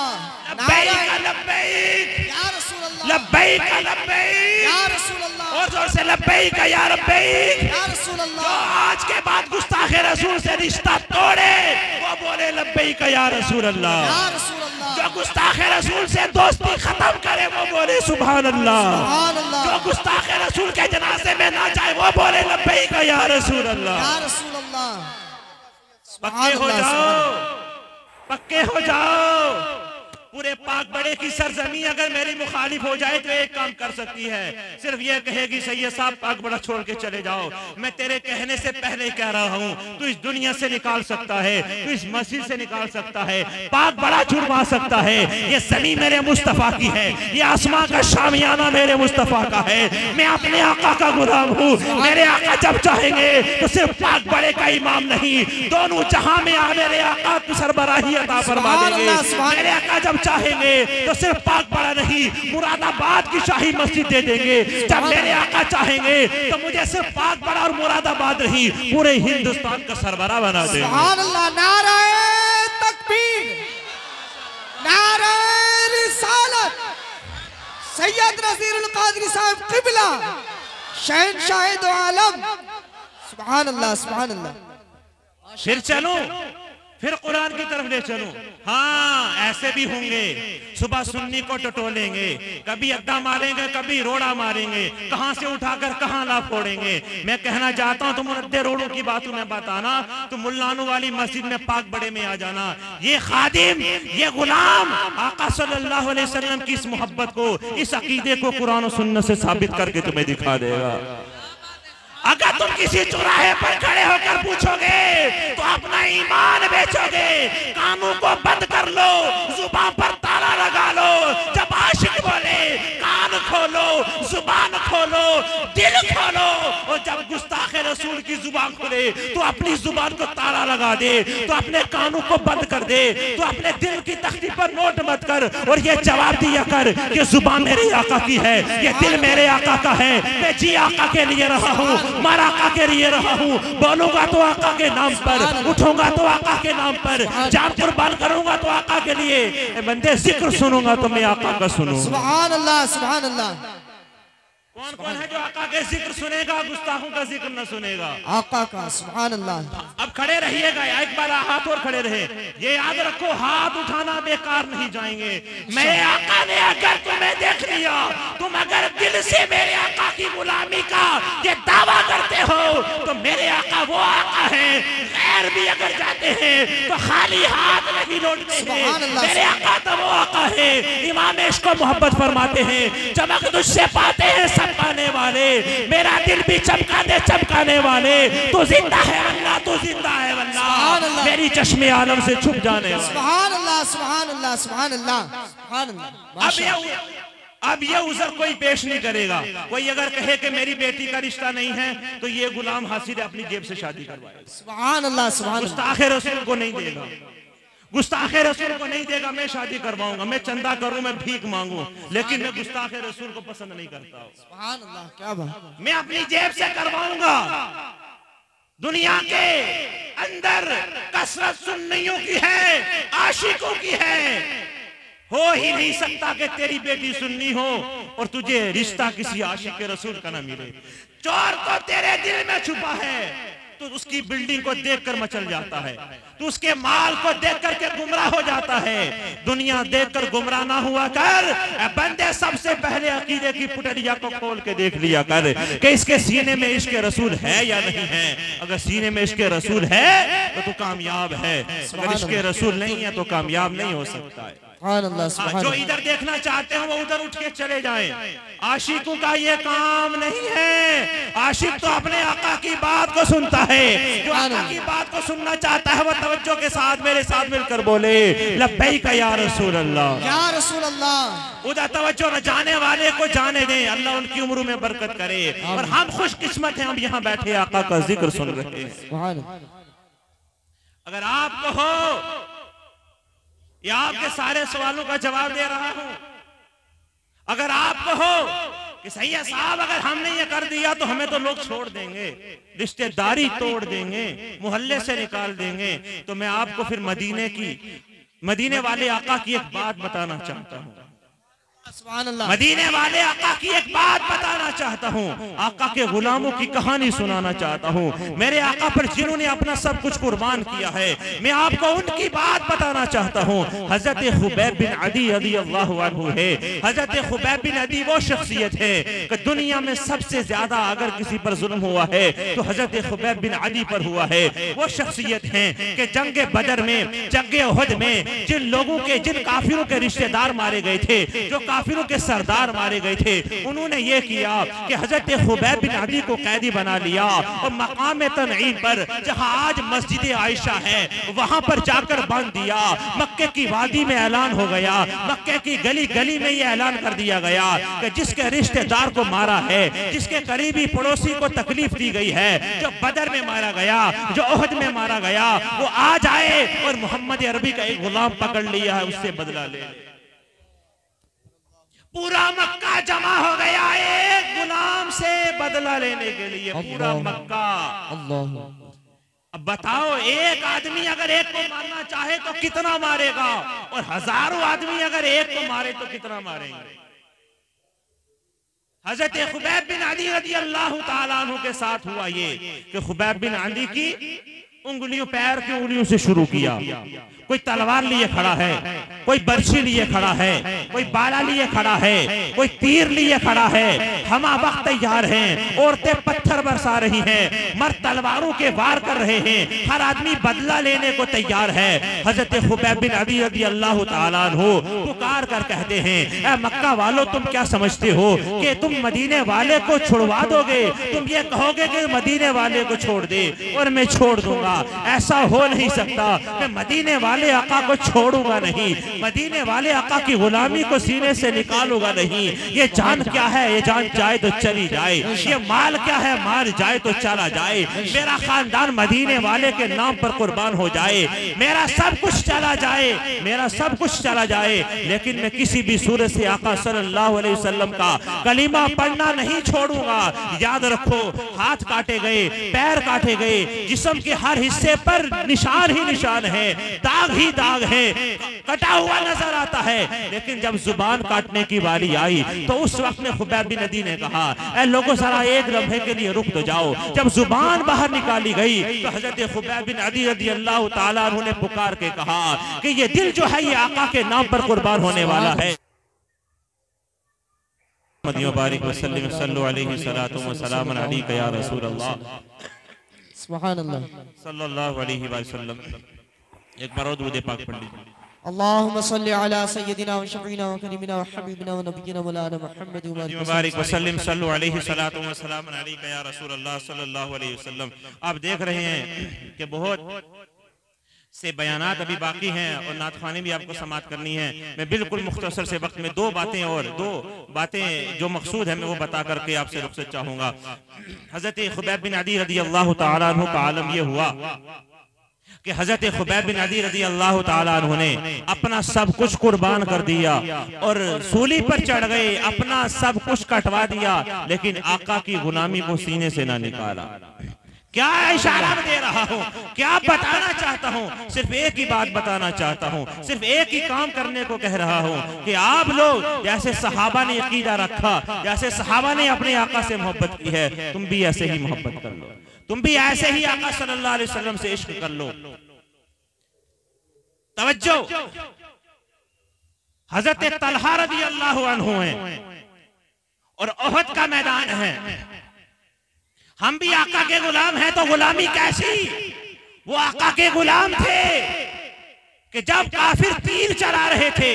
लब्बैक लब्बैक या रसूल अल्लाह, लब्बैक लब्बैक या रसूल अल्लाह, और जोर से लब्बैक या रब्बैक। या रसूल जो अल्लाह। आज के बाद गुस्ताखे रसूल से रिश्ता तोड़े वो बोले लब्बैक या रसूल अल्लाह। या रसूल अल्लाह। जो गुस्ताखे रसूल से दोस्ती खत्म करे वो बोले सुभान अल्लाह। सुभान अल्लाह। जो गुस्ताखे रसूल के जनाजे में ना जाए वो बोले लब्बैक या रसूल अल्लाह। या रसूल अल्लाह। पक्के हो जाओ, पक्के हो जाओ। पूरे पाक बड़े की सरजमी अगर मेरी मुखालिफ हो जाए तो एक काम कर सकती है, सिर्फ ये कहेगी सैयद साहब पाक बड़ा छोड़ के चले जाओ। मैं तेरे कहने से पहले ही कह रहा हूँ, तू इस दुनिया से निकाल सकता है, तू इस मस्जिद से निकाल सकता है, पाक बड़ा छुड़वा सकता है। ये ज़मीन मेरे मुस्तफ़ा की है, ये आसमां का शामियाना मेरे मुस्तफ़ा का है। मैं अपने आका का गुलाम हूँ। मेरे आका जब चाहेंगे तो सिर्फ पाक बड़े का इमाम नहीं, दोनों जहां में मेरे आका की सरबराही अता फरमा देंगे। मेरे आका जब चाहेंगे तो सिर्फ पाक बड़ा नहीं, मुरादाबाद की शाही मस्जिद दे देंगे। जब मेरे आका चाहेंगे तो मुझे सिर्फ पाक बड़ा और मुरादाबाद नहीं, पूरे हिंदुस्तान का सरबराह बना देंगे। सुभान अल्लाह। नारे तकबीर, नारे रिसालत। सैयद नज़ीरुल क़ादरी साहब क़िबला, शहंशाह दो आलम। सुभान अल्लाह, सुभान अल्लाह। फिर चलो, फिर कुरान की तरफ ले चलो। हाँ, ऐसे भी होंगे, सुबह सुन्नी को टटोलेंगे, कभी अड्डा मारेंगे, कभी रोड़ा मारेंगे, कहां से उठाकर कहां ला फोड़ेंगे। मैं कहना चाहता हूं, तुम अड्डे रोड़ों की बातों में बताना, तुम मुल्लानों वाली मस्जिद में पाक बड़े में आ जाना। ये खादिम, ये गुलाम आका सल्लल्लाहु अलैहि वसल्लम की इस मोहब्बत को, इस अकीदे को कुरान और सुन्नत से साबित करके तुम्हें दिखा देगा। अगर तुम किसी चौराहे पर खड़े होकर पूछोगे तो अपना ईमान बेचोगे। कानों को बंद कर लो, जुबान पर ताला लगा लो। जब आशिक बोले कान खोलो, जुबान खोलो, दिल खोलो। और जब गुस्ताखे रसूल की जुबान खुले तो अपनी जुबान को ताला लगा दे, तो अपने कानों को बंद कर दे, तो अपने दिल की तख्ती पर नोट मत कर और ये जवाब दिया कर कि जुबान मेरे आका की है, ये दिल मेरे आका का है। मैं जी आका के लिए रहा हूँ, मर आका के लिए रहा हूँ। बोलूंगा तो आका के नाम पर, उठूंगा तो आका के नाम पर, जान कुर्बान करूंगा तो आका के लिए। बंदे जिक्र सुनूंगा तो मैं आका का सुनूंगा। सुभान अल्लाह, सुभान अल्लाह। कौन कौन है जो आका के जिक्र सुनेगा, गुस्ताखों का जिक्र न सुनेगा? आका का, सुभान अल्लाह। अब खड़े रहिएगा, एक बार हाथ और खड़े रहे। ये याद रखो, हाथ उठाना बेकार नहीं जाएंगे। मेरे आका ने अगर तुम्हें देख लिया, तुम अगर दिल से मेरे आका की गुलामी का ये दावा करते हो तो मेरे आका वो आका है। गैर भी अगर जाते हैं तो खाली हाथ नहीं लौटते हैं। मेरे आका तो वो आका है। इमाम इश्क को मोहब्बत फरमाते हैं, चमक तुझसे पाते हैं सब पाने वाले। मेरा दिल भी चमकाने वाले। तो जिंदा है अल्लाह, तो जिंदा है अल्लाह, मेरी चश्मे आलम से छुप जाने वाले। सुभान अल्लाह, सुभान अल्लाह, सुभान अल्लाह, सुभान अल्लाह। अब ये उज़र कोई पेश नहीं करेगा। कोई अगर कहे कि मेरी बेटी का रिश्ता नहीं है तो ये गुलाम हासिर अपनी जेब से शादी करवाएगा। सुभान अल्लाह, सुभान अल्लाह। गुस्ताखे रसूल को नहीं देगा, गुस्ताखे रसूल को नहीं देगा। मैं शादी करवाऊंगा, मैं चंदा करूं, मैं भीख मांगू, लेकिन मैं गुस्ताखे रसूल को पसंद नहीं करता। सुभान अल्लाह, क्या बात। मैं अपनी जेब से करवाऊंगा। दुनिया के अंदर कसरत सुन्नियों की है, आशिकों की है। हो ही नहीं सकता कि तेरी बेटी सुन्नी हो और तुझे रिश्ता किसी आशिक के रसूल का ना मिले। चोर तो तेरे दिल में छुपा है, तो उसकी बिल्डिंग को देखकर मचल जाता है, तो उसके माल को देख करके गुमराह हो जाता है। दुनिया देखकर गुमराह ना हुआ कर। बंदे सबसे पहले अकीदे की पुटरिया को खोल के देख लिया कर कि इसके सीने में इश्क रसूल है या नहीं है। अगर सीने में इश्क रसूल है तो तू कामयाब है, अगर इश्क रसूल नहीं है तो कामयाब नहीं हो सकता है। जो इधर देखना चाहते हैं वो उधर उठ के चले जाएं। आशिकों का ये काम नहीं है। आशिक तो अपने आका की बात को सुनता है। जो आका की बात को सुनना चाहता है वो तवज्जो के साथ मेरे साथ मिलकर बोले लब्बैक या रसूल अल्लाह, या रसूल अल्लाह। उधर तवज्जो न जाने वाले को जाने दें, अल्लाह उनकी उम्र में बरकत करे। और हम खुशकिस्मत हैं, हम यहाँ बैठे आका का जिक्र सुन रहे हैं। अगर आपको हो या आपके सारे सवालों का जवाब दे रहा हूं, अगर आपको हो कि सैयद साहब अगर हमने ये कर दिया तो हमें तो लोग छोड़ देंगे, रिश्तेदारी तोड़ देंगे, मोहल्ले से निकाल देंगे, तो मैं आपको फिर मदीने वाले आका की एक बात बताना चाहता हूं। मदीने वाले आका की एक बात बताना चाहता हूँ, आका के गुलामों की कहानी सुनाना चाहता हूँ। मेरे आका पर जिन्होंने अपना सब कुछ कुर्बान किया है, मैं आपको उनकी बात बताना चाहता हूँ। हजरत खुबैब बिन अदी रज़ियल्लाहु अन्हु है। हजरत खुबैब बिन अदी वो शख्सियत है कि दुनिया में सबसे ज्यादा अगर किसी पर जुल्म हुआ है तो हजरत खुबैब बिन अदी पर हुआ है। वो शख्सियत है कि जंगे बदर में, जंगे उहद में जिन लोगों के, जिन काफिरों के रिश्तेदार मारे गए थे, जो काफिरों के सरदार मारे गए थे, उन्होंने ये किया कि हजरत खुबैब बिन अदी को कैदी बना लिया और मकाम तनईम पर, जहां आज मस्जिद आयशा है, वहां पर जाकर बांध दिया। मक्के की वादी में ऐलान हो गया, मक्के की गली गली में ये ऐलान कर दिया गया कि जिसके रिश्तेदार को मारा है, जिसके करीबी पड़ोसी को तकलीफ दी गई है, जो बदर में मारा गया, जो ओहद में मारा गया, वो आ जाए और मोहम्मद अरबी का एक गुलाम पकड़ लिया है, उससे बदला ले। पूरा मक्का जमा हो गया एक गुलाम से बदला लेने के लिए, पूरा मक्का। अब बताओ, एक आदमी अगर एक को मारना चाहे तो कितना मारेगा, और हजारों आदमी अगर एक को मारे तो कितना मारेंगे। हजरत खुबैब बिन अदी रज़ियल्लाहु ताला अन्हु के साथ हुआ ये कि खुबैब बिन अदी की उंगलियों, पैर की उंगलियों से शुरू किया, कोई तलवार लिए खड़ा है, कोई बर्छी लिए खड़ा है, कोई बाला लिए खड़ा है, कोई तीर लिए खड़ा है। हम वक्त तैयार हैं, औरतें पत्थर बरसा रही हैं, मर्द तलवारों के वार कर रहे हैं, हर आदमी बदला लेने को तैयार है। हजरत खुबैब बिन अदी रज़ी अल्लाह ताला अन्हु पुकार कर कहते हैं, ऐ मक्का वालों, तुम क्या समझते हो कि तुम मदीने वाले को छुड़वा दोगे? तुम ये कहोगे कि मदीने वाले को छोड़ दे और मैं छोड़ दूंगा? ऐसा हो नहीं सकता। मैं मदीने वाले आका को छोड़ूंगा नहीं, मदीने वाले आका की गुलामी को सीने से निकालूंगा नहीं। ये जान क्या है? ये जान जाए तो चली जाए। ये माल क्या है? मार जाए तो चला जाए। मेरा खानदान मदीने वाले के नाम पर कुर्बान हो जाए, मेरा सब कुछ चला जाए, मेरा सब कुछ चला जाए, लेकिन मैं किसी भी सूरत से आका सल्लल्लाहु अलैहि वसल्लम का कलीमा पढ़ना नहीं छोड़ूंगा। याद रखो, हाथ काटे गए, पैर काटे गए, जिस्म के हर हिस्से पर निशान ही निशान है, दाग ही दाग है, कटा हुआ नजर आता है। लेकिन जब जुबान काटने की बारी आई तो उस वक्त में खुबैब बिन अदी ने कहा, ऐ लोगों, जरा एक लम्हे के लिए रुक तो जाओ। जब जुबान बाहर निकाली गई तो हजरत खुबैब बिन अदी रज़ी अल्लाह ताला अन्हु ने पुकार के कहा कि ये दिल जो है ये आका के नाम पर कुर्बान होने वाला है। मुबारक वसल्लम सल्लल्लाहु अलैहि वसल्लम अलैका या रसूल अल्लाह सल्लल्लाहु अलैहि वसल्लम। एक बार और दुरूद पाक पढ़ लीजिए। अल्लाहुम्मा सल्लि अला सय्यदिना व शफीना व करीमिना व हबीबिना व नबिय्यिना मौलाना मुहम्मद मुबारक वसल्लम सल्लल्लाहु अलैहि वसल्लम अलैका या रसूल अल्लाह सल्लल्लाहु अलैहि वसल्लम। आप देख रहे हैं कि बहुत से बयानात अभी बाकी हैं और नात ख़वानी भी आपको समात करनी है। मैं बिल्कुल मुख्तसर से वक्त में दो बातें जो मकसूद है मैं वो बता करके आपसे रुखसत चाहूँगा। हज़रत खुबैब बिन अदी रज़ी अल्लाह ताला अन्हु का आलम ये हुआ कि हज़रत खुबैब बिन अदी रज़ी अल्लाह ताला अन्हु ने अपना सब कुछ कुर्बान कर दिया और सूली पर चढ़ गए, अपना सब कुछ कटवा दिया, लेकिन आका की गुलामी को सीने से ना निकाला। क्या इशारा दे रहा हूँ, क्या बताना चाहता हूँ? सिर्फ एक ही बात बताना चाहता हूँ, सिर्फ एक ही काम करने को कह रहा हूँ कि आप लोग जैसे सहाबा ने अकीदा रखा, जैसे सहाबा ने अपने आका से मोहब्बत की है, तुम भी ऐसे ही मोहब्बत कर लो, तुम भी ऐसे ही आका सल्लल्लाहु अलैहि वसल्लम से इश्क कर लो। तवज्जो, हजरत तलहा रज़ी अल्लाह अन्हु हैं और ओहद का मैदान है। हम भी आका के गुलाम हैं, तो गुलामी कैसी? वो आका के गुलाम थे कि जब काफिर तीर चला रहे थे,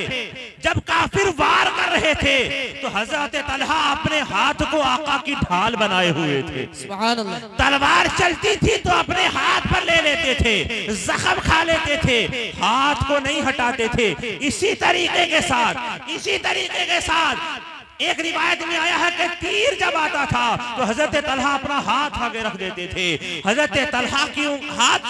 जब काफिर वार कर रहे थे, तो हजरत तलहा अपने हाथ को आका की ढाल बनाए हुए थे। सुभान अल्लाह। तलवार चलती थी तो अपने हाथ पर ले लेते थे, जख्म खा लेते थे, हाथ को नहीं हटाते थे। इसी तरीके के साथ एक रिवायत में आया है कि तीर जब आता था तो हजरत तलहा अपना हाथ आगे रख देते थे। हजरत तलहा की हाथ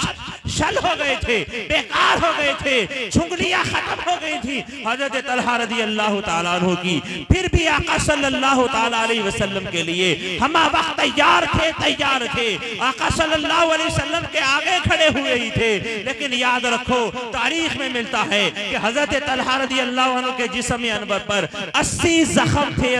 शल हो गए थे, बेकार हो गए थे, छुंगलियां खत्म हो गई थी हजरत तलहा रज़ी अल्लाह ताला अन्हु की। फिर भी आका सल्लल्लाहु ताला अलैहि वसल्लम के लिए हम वक्त तैयार थे, आका सल्लल्लाहु अलैहि वसल्लम के आगे खड़े हुए ही थे। लेकिन याद रखो, तारीख में मिलता है कि हजरत तलहा रज़ी अल्लाह अन्हु के जिस्म अनवर पर 80 जख्म थे,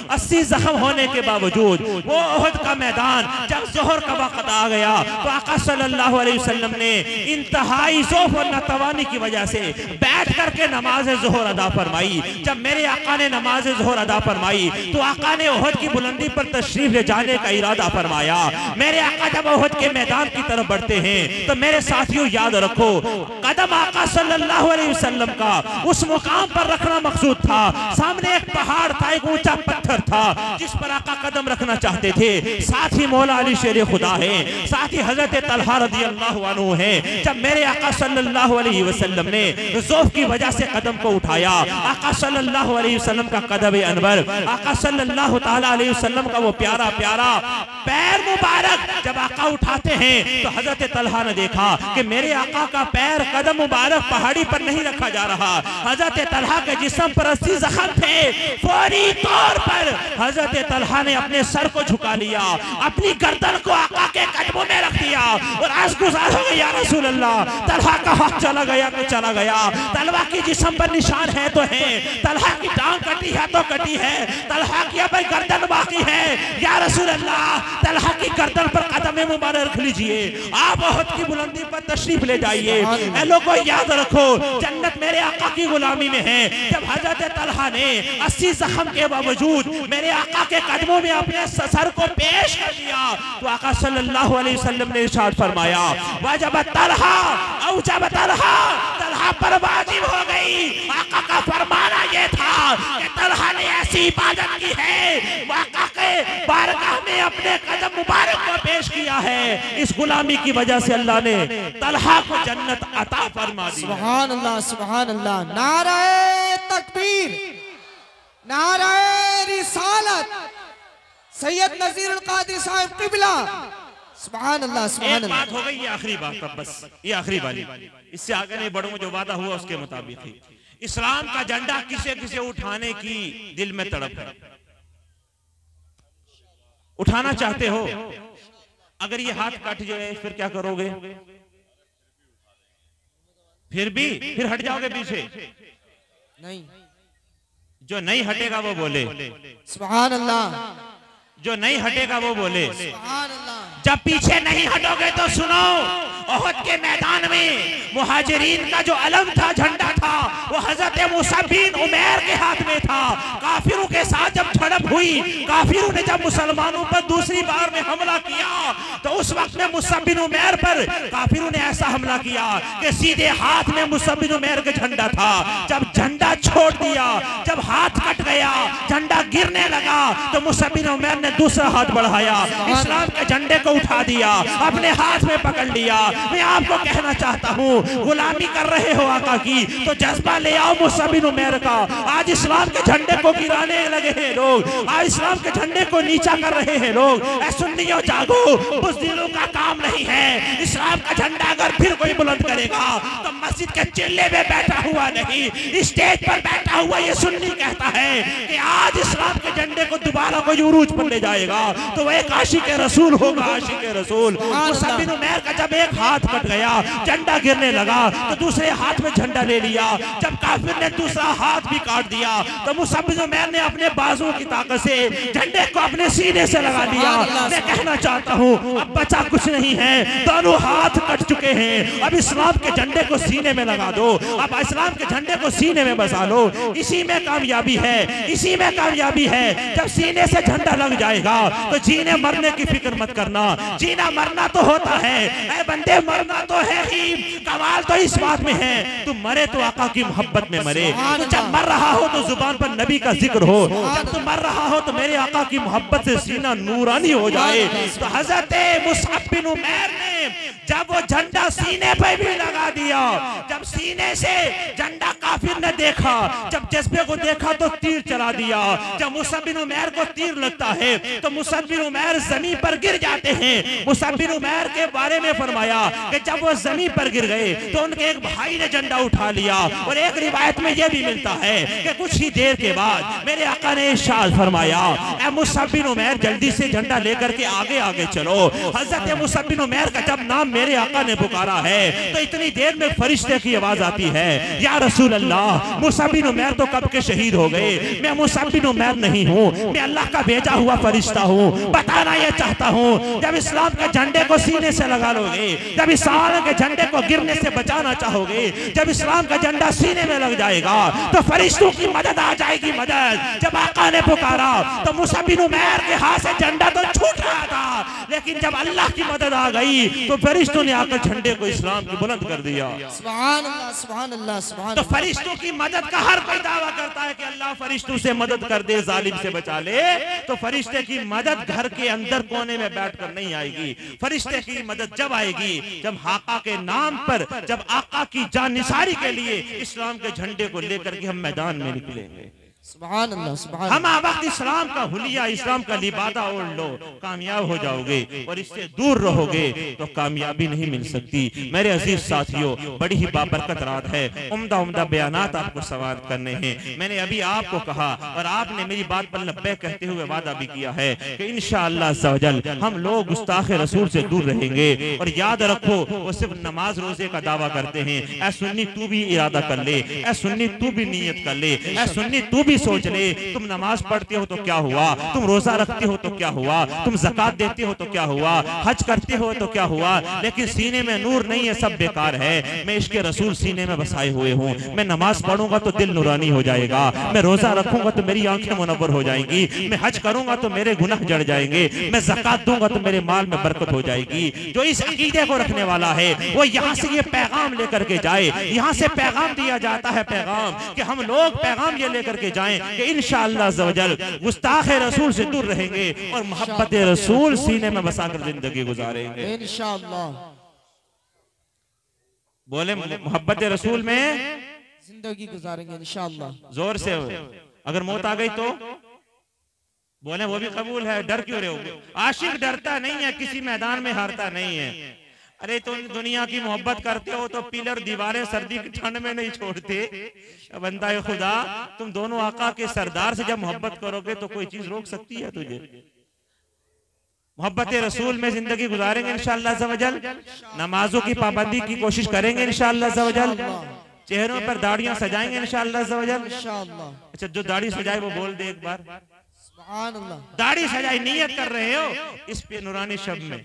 80 जख्म होने के बावजूद वो ओहद का मैदान जब जोहर का वक्त आ गया तो आका सल्लल्लाहु अलैहि वसल्लम ने इंतहाई ज़ौफ़ और नतवानी की वजह से बैठ करके नमाज ज़ोहर अदा फरमाई। जब मेरे आका ने नमाज ज़ोहर अदा फरमाई तो आका ने ओहद की बुलंदी पर तशरीफ ले जाने का इरादा फरमाया। मेरे आका जब ओहद के मैदान की तरफ बढ़ते हैं तो मेरे साथियों याद रखो, कदम आका सल्लल्लाहु अलैहि वसल्लम का उस मुकाम पर रखना मकसूद था। सामने एक पहाड़ था, एक ऊंचा पत्थर था जिस पर आका कदम रखना चाहते थे। साथ ही मौला अली शेर खुदा है, साथ ही हजरत तलहा रज़ी अल्लाह अन्हु है। जब मेरे आका सल्लल्लाहु अलैहि वसल्लम ने ज़ौफ़ की वजह से कदम को उठाया, आका सल्लल्लाहु अलैहि वसल्लम का कदम अनवर, आका सल्लल्लाहु ताला अलैहि वसल्लम का वो प्यारा प्यारा पैर मुबारक जब आका उठाते हैं तो हजरत तलहा ने देखा कि मेरे आका का पैर कदम मुबारक पहाड़ी पर नहीं रखा जा रहा। हजरत तलहा के जिस्म पर 80 जख्म थे। फौरी तौर पर हजरत तलहा ने अपने सर को झुका लिया, अपनी गर्दन को आका के कदमों में रख दिया और आस गुजार परेशान हो गए, या रसूल अल्लाह तलहा का हाथ चला गया तो चला गया, तलवा की जिस्म पर निशान है तो है, तलहा की टांग कटी है तो कटी है, तलहा की अब गर्दन बाकी है, या रसूल अल्लाह तलहा की गर्दन पर कदम मुबारक रख लीजिए, आप ओहद की बुलंदी पर तशरीफ ले जाइए। ए लोगों याद रखो, जन्नत मेरे आका की गुलामी में है। जब हजरत तलहा ने 80 जख्म के बावजूद मेरे आका के कदमों में अपने सर को पेश कर दिया तो आका सल्लल्लाहु अलैहि वसल्लम ने इरशाद फरमाया, वजब तलहा औ जब तलहा, तलहा पर वाजिब हो गई। आका का फरमाना ये था कि तलहा ने ऐसी इबादत की है, आका के बारगाह में अपने कदम मुबारक को पेश किया है, इस गुलामी की वजह से अल्लाह ने तलहा को जन्नत अता फरमा दी। सुभान अल्लाह, सुभान अल्लाह। नारे तकबीर, नारे रिसालत, सैयद नज़ीरुल कादिर साहब किबला। सुभान अल्लाह, सुभान एक अल्लाह। बात हो गई, ये आखिरी बात, तब बस ये आखिरी वाली, इससे आगे नहीं बढ़ूंगा, जो वादा हुआ उसके मुताबिक ही। इस्लाम का झंडा किसे किसे उठाने की दिल में तड़प है, उठाना चाहते हो? अगर ये हाथ कट जाए फिर क्या करोगे? फिर हट जाओगे पीछे? नहीं, जो नहीं हटेगा वो बोले सुभान अल्लाह, जो नहीं हटेगा वो बोले। सुभान अल्लाह। जब पीछे नहीं हटोगे तो सुनो, ओहद के मैदान में मुहाजिरीन का जो अलम था, झंडा था, वो हजरत मुसअब बिन उमैर के हाथ में था। काफिरों के साथ जब झड़प हुई, काफिरों ने जब मुसलमानों पर दूसरी बार में हमला किया तो उस वक्त में मुसअब बिन उमैर पर काफिरों ने ऐसा हमला किया कि सीधे हाथ में मुसअब बिन उमैर का झंडा था। जब झंडा छोड़ दिया, जब हाथ कट गया, झंडा गिरने लगा तो मुसअब बिन उमैर ने दूसरा हाथ बढ़ाया, इस्लाम के झंडे को उठा दिया, अपने हाथ में पकड़ लिया। मैं आपको कहना चाहता हूँ, गुलामी कर रहे हो आका की तो जज्बा ले आओ मुसअब बिन उमैर का। आज इस्लाम के झंडे को गिराने लगे हैं लोग, आज इस्लाम के झंडे को नीचा कर रहे हैं लोग। ऐ सुन्नियों जागो, बुज़दिलों का काम नहीं है। इस्लाम का झंडा अगर फिर कोई बुलंद करेगा तो मस्जिद के चिल्ले में बैठा हुआ नहीं, स्टेज पर बैठा हुआ ये सुन्नी कहता है कि आज इस्लाम के झंडे को दोबारा कोई उरूज पर ले जाएगा तो वह एक आशिक रसूल होगा, आशिक रसूल। मुसअब बिन उमैर का जब एक हाथ कट गया, झंडा गिरने लगा तो दूसरे हाथ में झंडा ले लिया। जब काफिर ने दूसरा हाथ भी काट दिया तो मुसअब बिन उमैर ने अपने बाजुओं की ताकत से झंडे को अपने सीने से लगा लिया। मैं कहना चाहता हूँ, अब बचा कुछ नहीं है, दोनों हाथ कट चुके हैं। अब इस्लाम के झंडे को सीने में लगा दो, अब इस्लाम के झंडे को सीने में बसा लो। इसी में कामयाबी है, इसी में कामयाबी है। जब सीने से झंडा लग जाएगा तो जीने मरने की फिक्र मत करना, जीना मरना तो होता है, ऐ बंदे मरना तो है ही। कमाल तो इस बात में है, तुम मरे तो आका की मोहब्बत में मरे। तो जब मर रहा हो तो जुबान पर नबी का जिक्र हो, जब तुम मर रहा हो तो मेरे आका की मोहब्बत से सीना नूरानी हो जाए। तो हजरत मुसअब बिन उमैर ने जब वो झंडा सीने पे भी लगा दिया, जब सीने से झंडा काफिर ने देखा, जब जज्बे को देखा तो तीर चला दिया। जब मुसअब बिन उमैर को तीर लगता है तो मुसअब बिन उमैर जमीन पर गिर जाते हैं। मुसअब बिन उमैर के बारे में फरमाया कि जब वो जमीन पर गिर गए तो उनके एक भाई ने झंडा उठा लिया। और एक रिवायत में यह भी मिलता है कि कुछ ही देर के बाद मेरे आका ने इरशाद फरमाया, ऐ मुसअब बिन उमैर जल्दी से झंडा लेकर के आगे आगे चलो। हजरत मुसअब बिन उमैर का जब नाम मेरे आका ने पुकारा है तो इतनी देर में फरिश्ते की आवाज आती है, या रसूल अल्लाह, मुसअब बिन उमैर तो कब के शहीद हो गए, मैं मुसअब बिन उमैर नहीं हूँ, मैं अल्लाह का भेजा हुआ फरिश्ता हूँ। बताना यह चाहता हूँ, जब इस्लाम के झंडे को सीने से लगा लोगे, जब इस्लाम के झंडे को गिरने से बचाना चाहोगे, जब इस्लाम का झंडा सीने में लग जाएगा तो फरिश्तों की मदद आ जाएगी, मदद। जब आका ने पुकारा तो मुसअब बिन उमैर के हाथ से झंडा तो छूट रहा था, लेकिन जब अल्लाह की मदद आ गई तो फरिश्तों ने आकर झंडे को इस्लाम की बुलंद कर दिया। सुभान अल्लाह, सुभान अल्लाह, सुभान तो अल्लाह। फरिश्तों की मदद का हर कोई दावा करता है कि अल्लाह फरिश्तों से मदद कर दे, जालिम से बचा ले। तो फरिश्ते की मदद घर के अंदर कोने में बैठकर नहीं आएगी, फरिश्ते की मदद जब आएगी जब आका के नाम पर, जब आका की जानिसारी के लिए इस्लाम के झंडे को लेकर के हम मैदान में निकलेंगे। सुभान अल्लाह, सुभान हम वक्त इस्लाम का हुलिया, इस्लाम का लिबादा ओढ़ लो, कामयाब हो जाओगे, और इससे दूर रहोगे तो कामयाबी नहीं मिल सकती। मेरे अजीज साथियों, बड़ी ही बाबरकत रात है, उम्दा उम्दा बयानात आपको समाअत करने हैं। मैंने अभी आपको कहा और आपने मेरी बात पर लब्बैक कहते हुए वादा भी किया है कि इंशाअल्लाह अज़्ज़ा वजल हम लोग गुस्ताखे रसूल से दूर रहेंगे। और याद रखो, वो सिर्फ नमाज रोजे का दावा करते हैं। ऐ सुन्नी तू भी इरादा कर ले, ऐ सुन्नी तू भी नीयत कर ले, ऐ सुन्नी तू भी सोच ले। तुम नमाज पढ़ते हो तो क्या हुआ, तुम रोजा रखते हो तो क्या हुआ, तुम ज़कात देते हो तो क्या हुआ, हज करते हो तो क्या हुआ, लेकिन सीने में नूर नहीं है, सब बेकार है। मैं इश्क़े रसूल सीने में बसाए हुए हूँ। मैं नमाज पढ़ूंगा तो दिल नूरानी हो जाएगा, मैं रोजा रखूंगा तो मेरी आंखें मुनव्वर हो जाएंगी, मैं हज करूंगा तो मेरे गुनाह जड़ जाएंगे, मैं ज़कात दूंगा तो मेरे माल में बरकत हो जाएगी। जो इस अकीदे को रखने वाला है वो यहाँ से ये पैगाम लेकर के जाए। यहाँ से पैगाम दिया जाता है, पैगाम कि हम लोग पैगाम ये लेकर के जाएं कि इंशाअल्लाह अज़्ज़ा वजल गुस्ताखे रसूल से दूर रहेंगे और मोहब्बत रसूल सीने में बसाकर जिंदगी गुजारेंगे इंशाअल्लाह। बोले मोहब्बत रसूल में जिंदगी गुजारेंगे इंशाअल्लाह। जोर से, अगर मौत आ गई तो बोले वो भी कबूल है। डर क्यों रहे हो? आशिक डरता नहीं है, किसी मैदान में हारता नहीं है। अरे तुम दुनिया की मोहब्बत करते हो तो पिलर दीवारें सर्दी की ठंड में नहीं छोड़ते। बंदा खुदा, तुम दोनों आका के सरदार से जब मोहब्बत करोगे तो कोई चीज रोक सकती है तुझे? मोहब्बत रसूल में जिंदगी गुजारेंगे इंशाअल्लाह अज़्ज़ा वजल। नमाजों की पाबंदी की कोशिश करेंगे इंशाअल्लाह अज़्ज़ा वजल। चेहरों पर दाढ़ियां सजाएंगे इंशाअल्लाह अज़्ज़ा वजल। अच्छा, जो दाढ़ी सजाए वो बोल दे एक बार सुभान अल्लाह। दाढ़ी सजाई नियत कर रहे हो इस पे नूरानी शब में।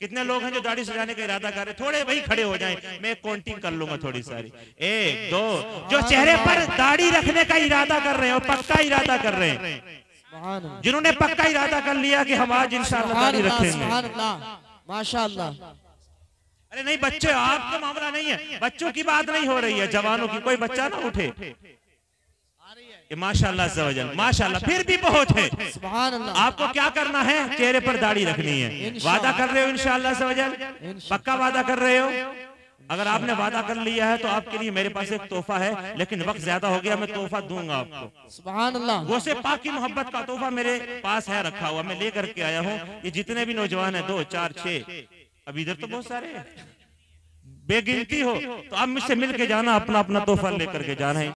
कितने लोग हैं जो दाढ़ी सजाने का इरादा कर रहे? थोड़े भाई खड़े हो जाएं, मैं काउंटिंग कर लूंगा थोड़ी सारी। 1 2 जो चेहरे पर दाढ़ी रखने का इरादा कर रहे हो, पक्का इरादा कर रहे हैं, जिन्होंने पक्का इरादा कर लिया कि हम आज इंशाअल्लाह दाढ़ी रखेंगे, माशाअल्लाह। अरे नहीं बच्चे, आपका मामला नहीं है, बच्चों की बात नहीं हो रही है, जवानों की। कोई बच्चा ना उठे। माशाअल्लाह अज़्ज़ा वजल, माशाअल्लाह, फिर भी बहुत है। सुभान अल्लाह। आपको क्या करना है? चेहरे पर दाढ़ी रखनी है। वादा कर रहे हो इंशाअल्लाह अज़्ज़ा वजल? पक्का वादा कर रहे हो? अगर आपने वादा कर लिया है तो आपके लिए मेरे पास एक तोहफा है, लेकिन वक्त ज्यादा हो गया, मैं तोहफा दूंगा आपको। सुभान अल्लाह। गोसे पाक की मोहब्बत का तोहफा मेरे पास है रखा हुआ, मैं लेकर के आया हूँ। ये जितने भी नौजवान है, 2 4 6, अब इधर तो बहुत सारे हैं, बेगिनती हो, तो आप मुझसे मिल के जाना, अपना अपना तोहफा लेकर के जाना है।